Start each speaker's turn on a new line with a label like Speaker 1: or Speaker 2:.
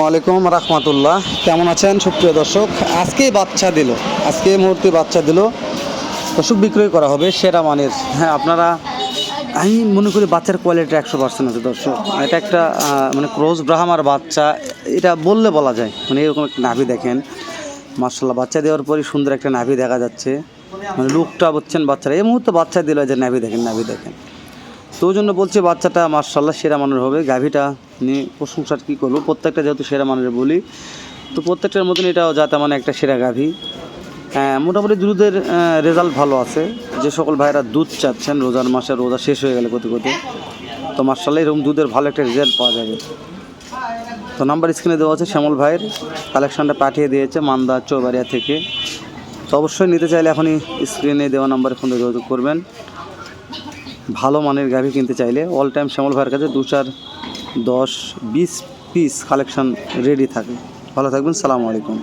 Speaker 1: ওয়ালাইকুম রহমতুল্লাহ। কেমন আছেন সুপ্রিয় দর্শক? আজকে এই মুহূর্তে বাচ্চা দিল দর্শক, বিক্রয় করা হবে সেরা মানের। হ্যাঁ, আপনারা আমি মনে করি বাচ্চার কোয়ালিটি 100% আছে দর্শক। এটা একটা মানে ক্রস ব্রাহ্মার বাচ্চা, এটা বললে বলা যায়। মানে এরকম একটা নাভি দেখেন, মার্শাল্লাহ বাচ্চা দেওয়ার পরই সুন্দর একটা নাভি দেখা যাচ্ছে। মানে লুকটা বুঝছেন, বাচ্চারা এই মুহূর্তে বাচ্চা দিল, যে নাভি দেখেন। তো ওই জন্য বলছি বাচ্চাটা মার্শাল্লাহ সেরা মানের হবে। গাভীটা নিয়ে প্রশংসার কী করবো, প্রত্যেকটা যেহেতু সেরা মানের বলি, তো প্রত্যেকটার মতন এটাও যাতে মানে একটা সেরা গাভী। মোটামুটি দুধের রেজাল্ট ভালো আছে। যে সকল ভাইরা দুধ চাচ্ছেন, রোজার মাসে রোজা শেষ হয়ে গেলে কোতে তো মার্শাল্লাহ এরকম দুধের ভালো একটা রেজাল্ট পাওয়া যাবে। তো নাম্বার স্ক্রিনে দেওয়া আছে, শ্যামল ভাইয়ের কালেকশানটা পাঠিয়ে দিয়েছে মান্দা চৌবাড়িয়া থেকে। তো অবশ্যই নিতে চাইলে এখনই স্ক্রিনে দেওয়া নাম্বারে ফোনে যোগাযোগ করবেন। ভালো মানের গাভী কিনতে চাইলে অল টাইম শ্যামল ভাইয়ের কাছে 2, 4, 10, 20 পিস কালেকশান রেডি থাকে। ভালো থাকবেন, সালামু আলাইকুম।